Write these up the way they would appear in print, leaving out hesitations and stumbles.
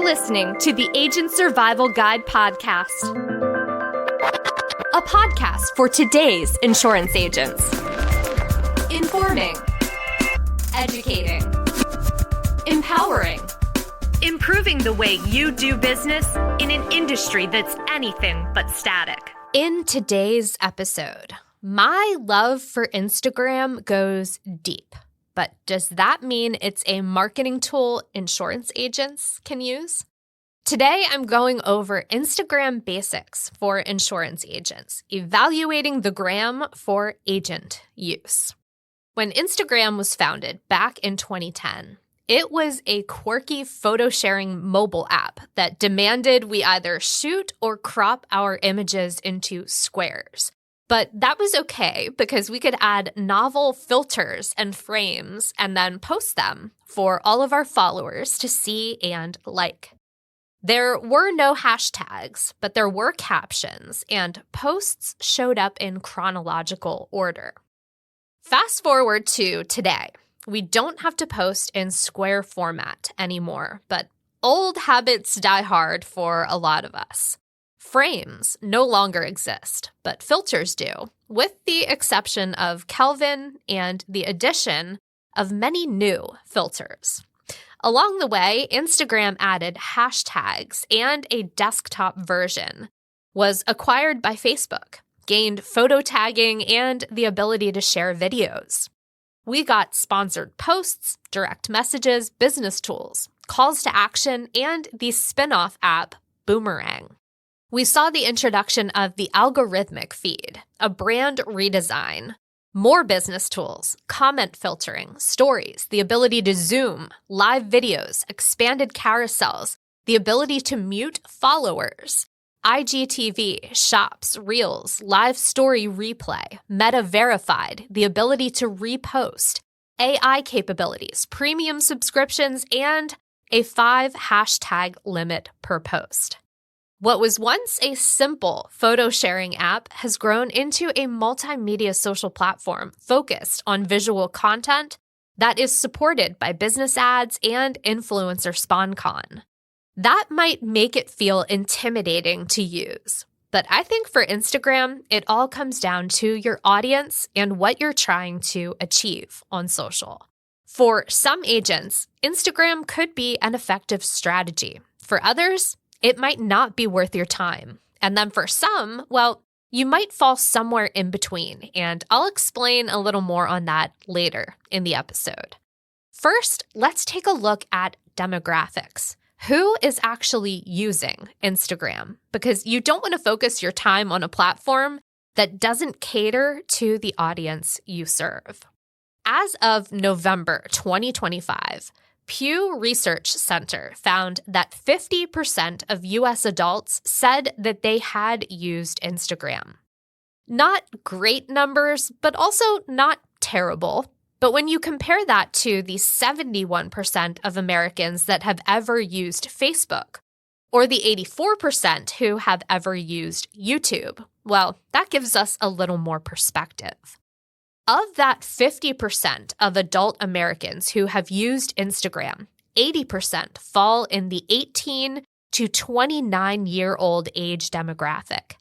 listening to the Agent Survival Guide podcast, a podcast for today's insurance agents. Informing, educating, empowering, improving the way you do business in an industry that's anything but static. In today's episode, my love for Instagram goes deep. But does that mean it's a marketing tool insurance agents can use? Today, I'm going over Instagram basics for insurance agents, evaluating the gram for agent use. When Instagram was founded back in 2010, it was a quirky photo-sharing mobile app that demanded we either shoot or crop our images into squares. But that was okay because we could add novel filters and frames and then post them for all of our followers to see and like. There were no hashtags, but there were captions, and posts showed up in chronological order. Fast forward to today. We don't have to post in square format anymore, but old habits die hard for a lot of us. Frames no longer exist, but filters do, with the exception of Kelvin and the addition of many new filters. Along the way, Instagram added hashtags and a desktop version, was acquired by Facebook, gained photo tagging and the ability to share videos. We got sponsored posts, direct messages, business tools, calls to action, and the spin-off app, Boomerang. We saw the introduction of the algorithmic feed, a brand redesign, more business tools, comment filtering, stories, the ability to zoom, live videos, expanded carousels, the ability to mute followers, IGTV, shops, reels, live story replay, meta verified, the ability to repost, AI capabilities, premium subscriptions, and a 5 hashtag limit per post. What was once a simple photo sharing app has grown into a multimedia social platform focused on visual content that is supported by business ads and influencer SpawnCon. That might make it feel intimidating to use, but I think for Instagram, it all comes down to your audience and what you're trying to achieve on social. For some agents, Instagram could be an effective strategy. For others, it might not be worth your time. And then for some, well, you might fall somewhere in between, and I'll explain a little more on that later in the episode. First, let's take a look at demographics. Who is actually using Instagram? Because you don't want to focus your time on a platform that doesn't cater to the audience you serve. As of November 2025, Pew Research Center found that 50% of U.S. adults said that they had used Instagram. Not great numbers, but also not terrible. But when you compare that to the 71% of Americans that have ever used Facebook, or the 84% who have ever used YouTube, well, that gives us a little more perspective. Of that 50% of adult Americans who have used Instagram, 80% fall in the 18 to 29-year-old age demographic.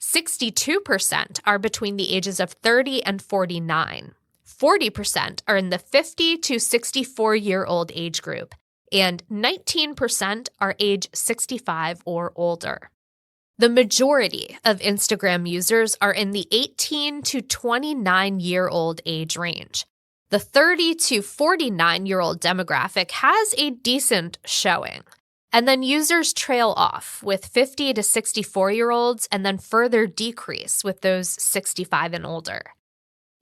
62% are between the ages of 30 and 49. 40% are in the 50 to 64-year-old age group, and 19% are age 65 or older. The majority of Instagram users are in the 18 to 29-year-old age range. The 30 to 49-year-old demographic has a decent showing. And then users trail off with 50 to 64-year-olds and then further decrease with those 65 and older.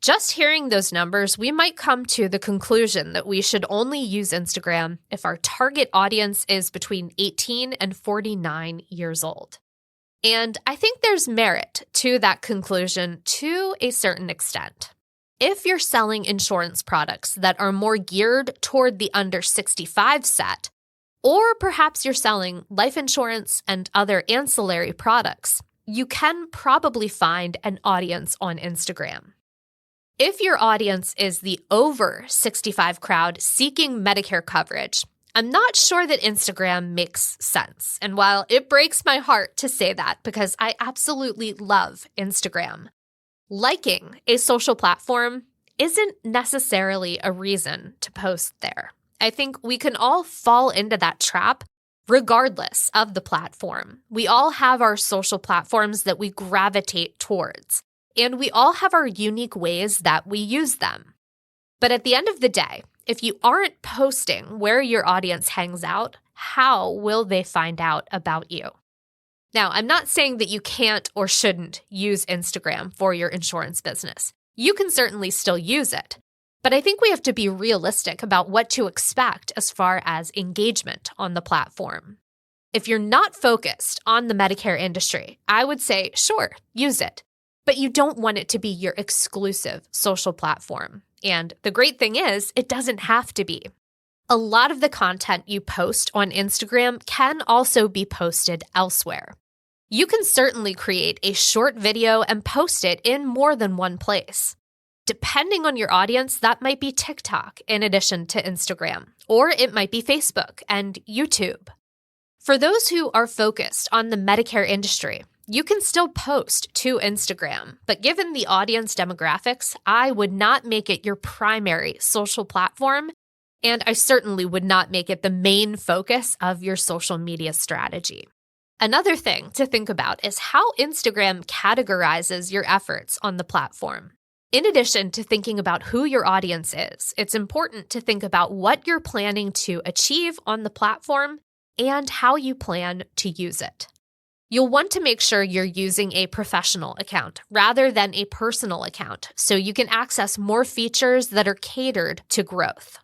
Just hearing those numbers, we might come to the conclusion that we should only use Instagram if our target audience is between 18 and 49 years old. And I think there's merit to that conclusion to a certain extent. If you're selling insurance products that are more geared toward the under 65 set, or perhaps you're selling life insurance and other ancillary products, you can probably find an audience on Instagram. If your audience is the over 65 crowd seeking Medicare coverage, I'm not sure that Instagram makes sense. And while it breaks my heart to say that because I absolutely love Instagram, liking a social platform isn't necessarily a reason to post there. I think we can all fall into that trap regardless of the platform. We all have our social platforms that we gravitate towards, and we all have our unique ways that we use them. But at the end of the day, if you aren't posting where your audience hangs out, how will they find out about you? Now, I'm not saying that you can't or shouldn't use Instagram for your insurance business. You can certainly still use it. But I think we have to be realistic about what to expect as far as engagement on the platform. If you're not focused on the Medicare industry, I would say, sure, use it. But you don't want it to be your exclusive social platform. And the great thing is, it doesn't have to be. A lot of the content you post on Instagram can also be posted elsewhere. You can certainly create a short video and post it in more than one place. Depending on your audience, that might be TikTok in addition to Instagram, or it might be Facebook and YouTube. For those who are focused on the Medicare industry, you can still post to Instagram, but given the audience demographics, I would not make it your primary social platform, and I certainly would not make it the main focus of your social media strategy. Another thing to think about is how Instagram categorizes your efforts on the platform. In addition to thinking about who your audience is, it's important to think about what you're planning to achieve on the platform and how you plan to use it. You'll want to make sure you're using a professional account rather than a personal account so you can access more features that are catered to growth.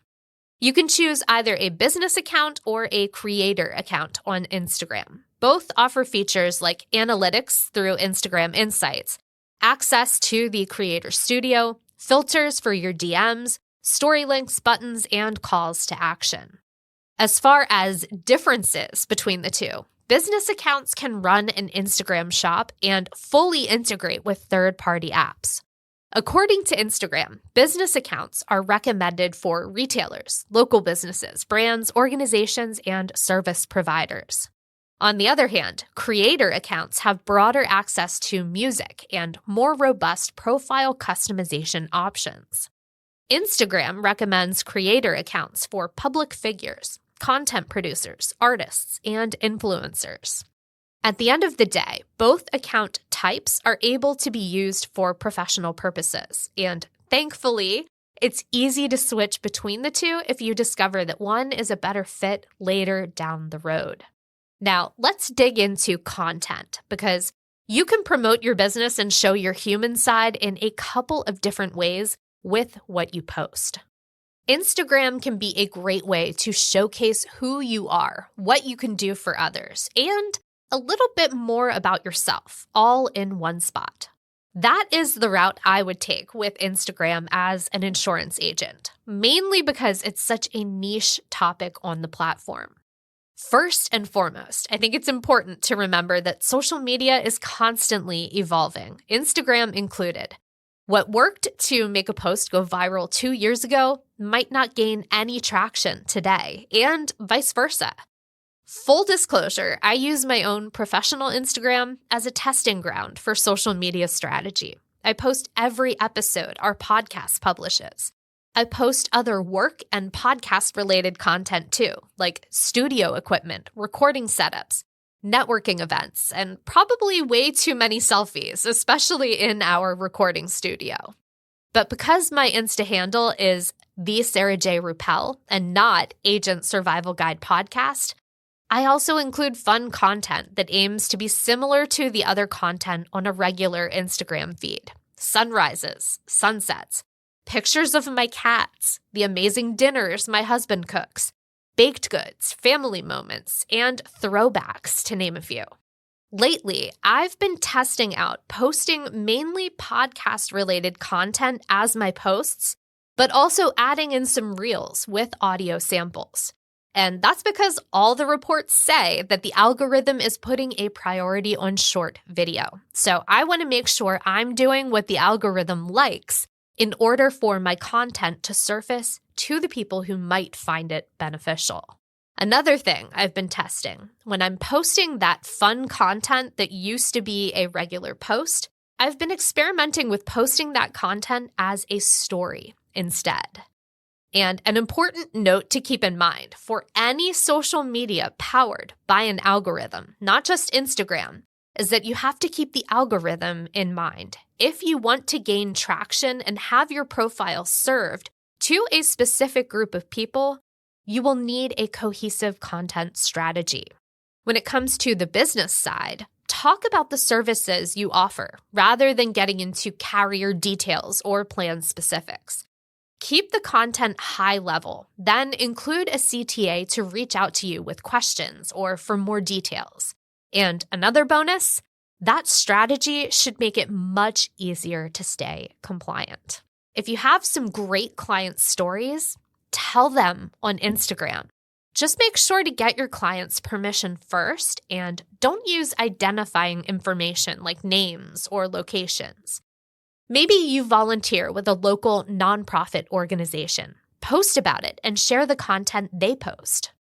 You can choose either a business account or a creator account on Instagram. Both offer features like analytics through Instagram Insights, access to the Creator Studio, filters for your DMs, story links, buttons, and calls to action. As far as differences between the two, business accounts can run an Instagram shop and fully integrate with third-party apps. According to Instagram, business accounts are recommended for retailers, local businesses, brands, organizations, and service providers. On the other hand, creator accounts have broader access to music and more robust profile customization options. Instagram recommends creator accounts for public figures, content producers, artists, and influencers. At the end of the day, both account types are able to be used for professional purposes, and thankfully, it's easy to switch between the two if you discover that one is a better fit later down the road. Now, let's dig into content because you can promote your business and show your human side in a couple of different ways with what you post. Instagram can be a great way to showcase who you are, what you can do for others, and a little bit more about yourself, all in one spot. That is the route I would take with Instagram as an insurance agent, mainly because it's such a niche topic on the platform. First and foremost, I think it's important to remember that social media is constantly evolving, Instagram included. What worked to make a post go viral 2 years ago might not gain any traction today, and vice versa. Full disclosure, I use my own professional Instagram as a testing ground for social media strategy. I post every episode our podcast publishes. I post other work and podcast-related content too, like studio equipment, recording setups, networking events, and probably way too many selfies, especially in our recording studio. But because my Insta handle is the Sarah J. Ruppel and not Agent Survival Guide Podcast, I also include fun content that aims to be similar to the other content on a regular Instagram feed. Sunrises, sunsets, pictures of my cats, the amazing dinners my husband cooks, baked goods, family moments, and throwbacks, to name a few. Lately, I've been testing out posting mainly podcast-related content as my posts, but also adding in some reels with audio samples. And that's because all the reports say that the algorithm is putting a priority on short video. So I want to make sure I'm doing what the algorithm likes in order for my content to surface to the people who might find it beneficial. Another thing I've been testing, when I'm posting that fun content that used to be a regular post, I've been experimenting with posting that content as a story instead. And an important note to keep in mind for any social media powered by an algorithm, not just Instagram, is that you have to keep the algorithm in mind. If you want to gain traction and have your profile served to a specific group of people, you will need a cohesive content strategy. When it comes to the business side, talk about the services you offer rather than getting into carrier details or plan specifics. Keep the content high level, then include a CTA to reach out to you with questions or for more details. And another bonus, that strategy should make it much easier to stay compliant. If you have some great client stories, tell them on Instagram. Just make sure to get your client's permission first and don't use identifying information like names or locations. Maybe you volunteer with a local nonprofit organization. Post about it and share the content they post.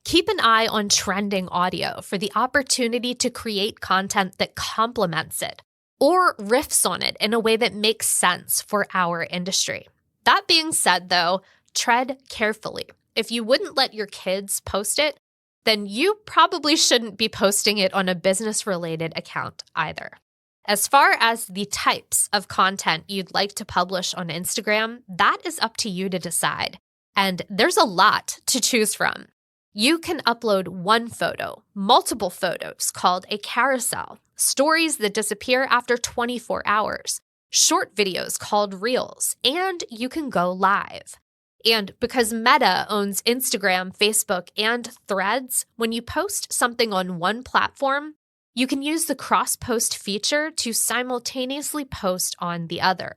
Keep an eye on trending audio for the opportunity to create content that complements it or riffs on it in a way that makes sense for our industry. That being said, though, tread carefully. If you wouldn't let your kids post it, then you probably shouldn't be posting it on a business-related account either. As far as the types of content you'd like to publish on Instagram, that is up to you to decide. And there's a lot to choose from. You can upload one photo, multiple photos called a carousel, stories that disappear after 24 hours, short videos called reels, and you can go live. And because Meta owns Instagram, Facebook, and Threads, when you post something on one platform, you can use the cross-post feature to simultaneously post on the other.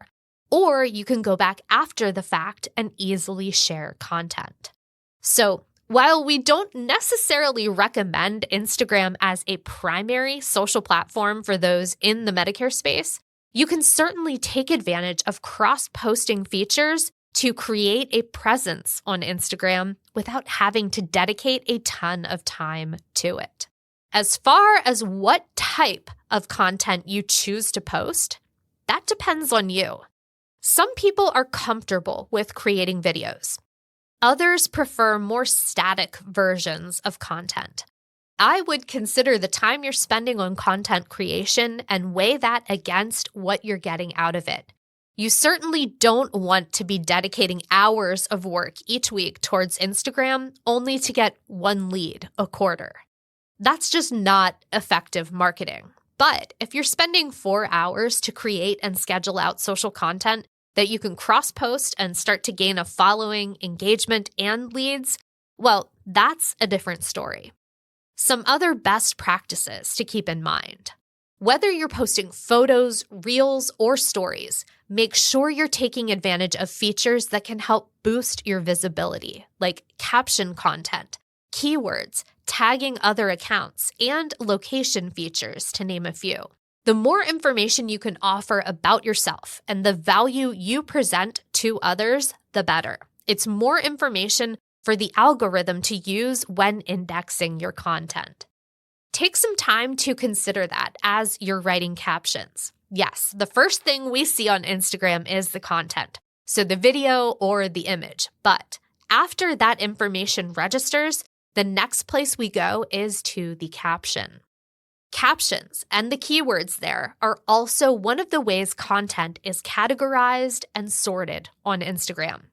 Or you can go back after the fact and easily share content. So, while we don't necessarily recommend Instagram as a primary social platform for those in the Medicare space, you can certainly take advantage of cross-posting features to create a presence on Instagram without having to dedicate a ton of time to it. As far as what type of content you choose to post, that depends on you. Some people are comfortable with creating videos. Others prefer more static versions of content. I would consider the time you're spending on content creation and weigh that against what you're getting out of it. You certainly don't want to be dedicating hours of work each week towards Instagram only to get one lead a quarter. That's just not effective marketing. But if you're spending 4 hours to create and schedule out social content that you can cross-post and start to gain a following, engagement, and leads, well, that's a different story. Some other best practices to keep in mind. Whether you're posting photos, reels, or stories, make sure you're taking advantage of features that can help boost your visibility, like caption content, keywords, tagging other accounts, and location features, to name a few. The more information you can offer about yourself and the value you present to others, the better. It's more information for the algorithm to use when indexing your content. Take some time to consider that as you're writing captions. Yes, the first thing we see on Instagram is the content, so the video or the image. But after that information registers, the next place we go is to the caption. Captions and the keywords there are also one of the ways content is categorized and sorted on Instagram.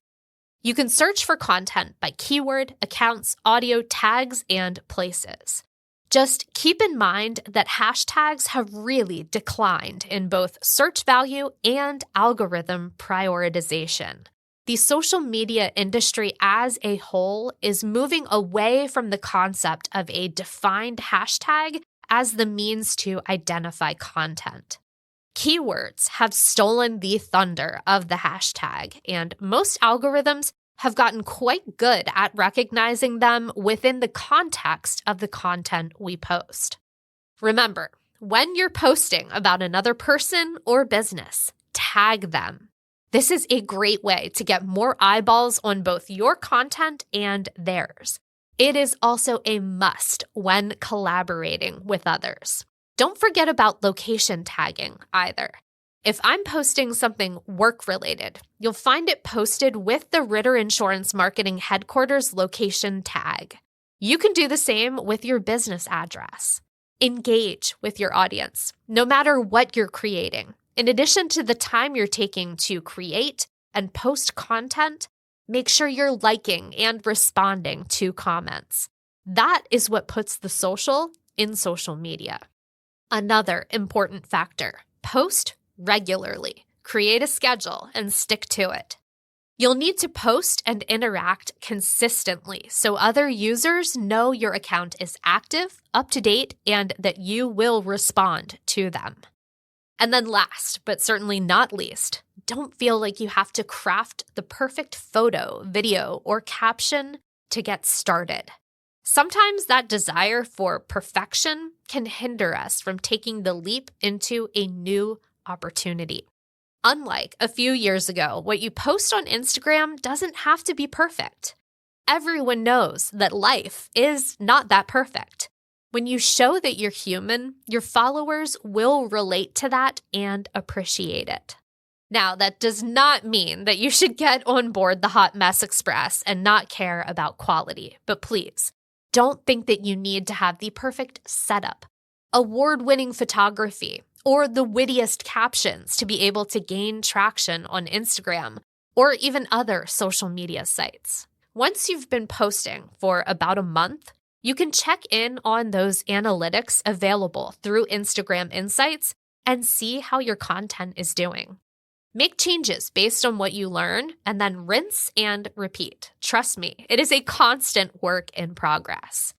You can search for content by keyword, accounts, audio, tags, and places. Just keep in mind that hashtags have really declined in both search value and algorithm prioritization. The social media industry as a whole is moving away from the concept of a defined hashtag as the means to identify content. Keywords have stolen the thunder of the hashtag, and most algorithms have gotten quite good at recognizing them within the context of the content we post. Remember, when you're posting about another person or business, tag them. This is a great way to get more eyeballs on both your content and theirs. It is also a must when collaborating with others. Don't forget about location tagging either. If I'm posting something work-related, you'll find it posted with the Ritter Insurance Marketing headquarters location tag. You can do the same with your business address. Engage with your audience, no matter what you're creating. In addition to the time you're taking to create and post content, make sure you're liking and responding to comments. That is what puts the social in social media. Another important factor, post regularly. Create a schedule and stick to it. You'll need to post and interact consistently so other users know your account is active, up to date, and that you will respond to them. And then last, but certainly not least, don't feel like you have to craft the perfect photo, video, or caption to get started. Sometimes that desire for perfection can hinder us from taking the leap into a new opportunity. Unlike a few years ago, what you post on Instagram doesn't have to be perfect. Everyone knows that life is not that perfect. When you show that you're human, your followers will relate to that and appreciate it. Now, that does not mean that you should get on board the Hot Mess Express and not care about quality, but please, don't think that you need to have the perfect setup, award-winning photography, or the wittiest captions to be able to gain traction on Instagram or even other social media sites. Once you've been posting for about a month, you can check in on those analytics available through Instagram Insights and see how your content is doing. Make changes based on what you learn and then rinse and repeat. Trust me, it is a constant work in progress.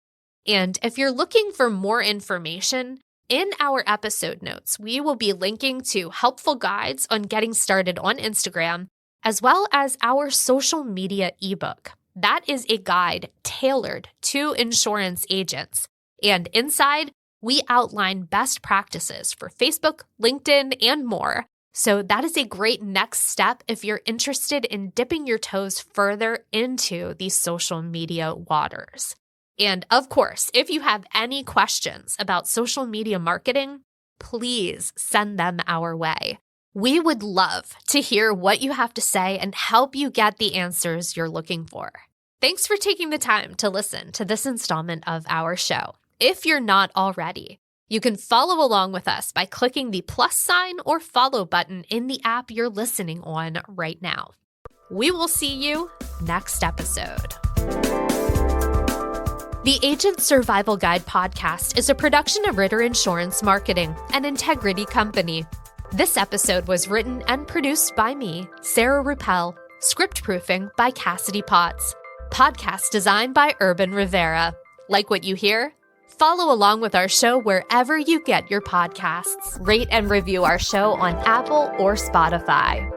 And if you're looking for more information, in our episode notes, we will be linking to helpful guides on getting started on Instagram, as well as our social media ebook. That is a guide tailored to insurance agents. And inside, we outline best practices for Facebook, LinkedIn, and more. So that is a great next step if you're interested in dipping your toes further into these social media waters. And of course, if you have any questions about social media marketing, please send them our way. We would love to hear what you have to say and help you get the answers you're looking for. Thanks for taking the time to listen to this installment of our show. If you're not already, you can follow along with us by clicking the plus sign or follow button in the app you're listening on right now. We will see you next episode. The Agent Survival Guide podcast is a production of Ritter Insurance Marketing, an integrity company. This episode was written and produced by me, Sarah Ruppel, script proofing by Cassidy Potts, podcast design by Urban Rivera. Like what you hear? Follow along with our show wherever you get your podcasts. Rate and review our show on Apple or Spotify.